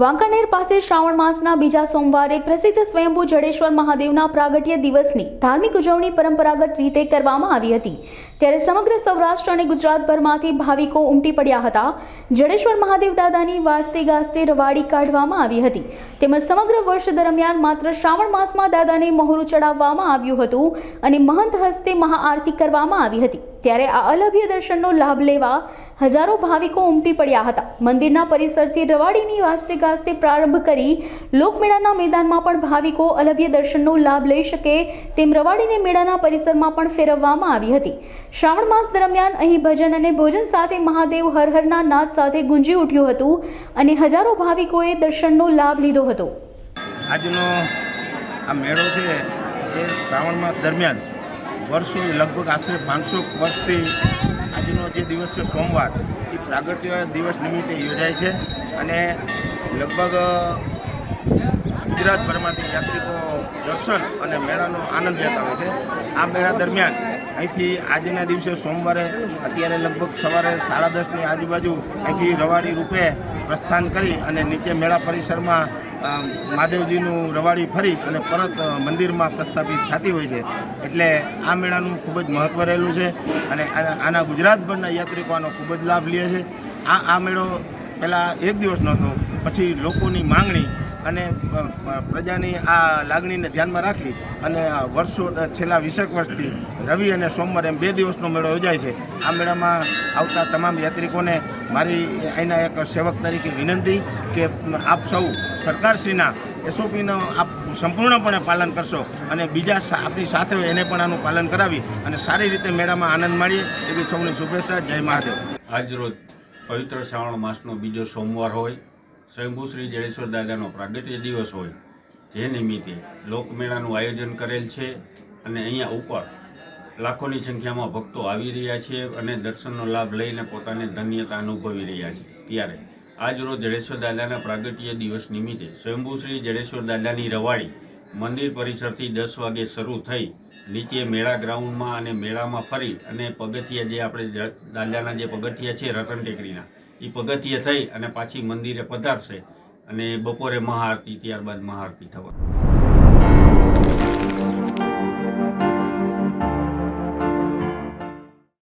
વાંકાનેર પાસે શ્રાવણ માસના બીજા સોમવારે પ્રસિદ્ધ સ્વયંભૂ જડેશ્વર મહાદેવના પ્રાગટ્ય દિવસની ધાર્મિક ઉજવણી પરંપરાગત રીતે કરવામાં આવી હતી। ત્યારે સમગ્ર સૌરાષ્ટ્ર અને ગુજરાતભરમાંથી ભાવિકો ઉમટી પડ્યા હતા। જડેશ્વર મહાદેવ દાદાની વાજતે ગાજતે રવાડી કાઢવામાં આવી હતી તેમજ સમગ્ર વર્ષ દરમિયાન માત્ર શ્રાવણ માસમાં દાદાને મહોરું ચડાવવામાં આવ્યું હતું અને મહંત હસ્તે મહાઆરતી કરવામાં આવી હતી। ત્યારે આ અલભ્ય દર્શનનો લાભ લેવા હજારો ભાવિકો ઉમટી પડ્યા હતા। મંદિરના પરિસરથી રવાડીની વાજતે ગાજતે પ્રારંભ કરી લોકમેળાના મેદાનમાં પણ ભાવિકો અલભ્ય દર્શનનો લાભ લઈ શકે તેમ રવાડીને મેળાના પરિસરમાં પણ ફેરવવામાં આવી હતી। શ્રાવણ માસ દરમિયાન અહીં ભજન અને ભોજન સાથે મહાદેવ હર હરના નાદ સાથે ગુંજી ઉઠ્યું હતું અને હજારો ભાવિકોએ દર્શનનો લાભ લીધો હતો। આજનો આ મેળો છે એ શ્રાવણ માસ દરમિયાન વર્ષો લગભગ આશરે 500 વર્ષથી આજનો જે દિવસ છે સોમવાર એ પ્રાગટ્ય દિવસ નિમિત્તે યોજાય છે અને લગભગ ગુજરાતભરમાંથી યાત્રિકો દર્શન અને મેળાનો આનંદ લેતા હોય છે। આ મેળા દરમિયાન અહીંથી આજના દિવસે સોમવારે અત્યારે લગભગ સવારે 10:30ની આજુબાજુ અહીંથી રવાડી રૂપે પ્રસ્થાન કરી અને નીચે મેળા પરિસરમાં મહાદેવજીનું રવાડી ફરી અને પરત મંદિરમાં પ્રસ્થાપિત થતી હોય છે। એટલે આ મેળાનું ખૂબ જ મહત્ત્વ રહેલું છે અને આના ગુજરાતભરના યાત્રિકો આનો ખૂબ જ લાભ લે છે। આ મેળો પહેલાં એક દિવસનો હતો, પછી લોકોની માંગણી અને પ્રજાની આ લાગણીને ધ્યાનમાં રાખી અને વર્ષો છેલ્લા 20 વર્ષથી રવિ અને સોમવારે એમ 2 દિવસનો મેળો યોજાય છે। આ મેળામાં આવતા તમામ યાત્રિકોને મારી અહીંના એક સેવક તરીકે વિનંતી કે આપ સૌ સરકારશ્રીના SOPનું આપ સંપૂર્ણપણે પાલન કરશો અને બીજા આપણી સાથે હોય એને પણ આનું પાલન કરાવી અને સારી રીતે મેળામાં આનંદ માણીએ એવી સૌની શુભેચ્છા। જય મહાદેવ। આજરોજ પવિત્ર શ્રાવણ માસનો બીજો સોમવાર હોય, સ્વયંભૂ શ્રી જડેશ્વર દાદાનો પ્રાગટ્ય દિવસ હોય, જે નિમિત્તે લોકમેળાનું આયોજન કરેલ છે અને અહીંયા ઉપર લાખોની સંખ્યામાં ભક્તો આવી રહ્યા છે અને દર્શનનો લાભ લઈને પોતાની ધન્યતા અનુભવી રહ્યા છે। ત્યારે આજરોજ જડેશ્વર દાદાના પ્રાગટ્ય દિવસ નિમિત્તે સ્વયંભૂ શ્રી જડેશ્વર દાદાની રવાડી મંદિર પરિસરથી 10 વાગે શરૂ થઈ નીચે મેળા ગ્રાઉન્ડમાં અને મેળામાં ફરી અને પગથિયા જે આપણે દાદાના જે પગથિયા છે રતન ટેકરીના એ પગથિયા થઈ અને પાછી મંદિરે પધારશે અને બપોરે મહાઆરતી ત્યારબાદ મહાઆરતી થવા।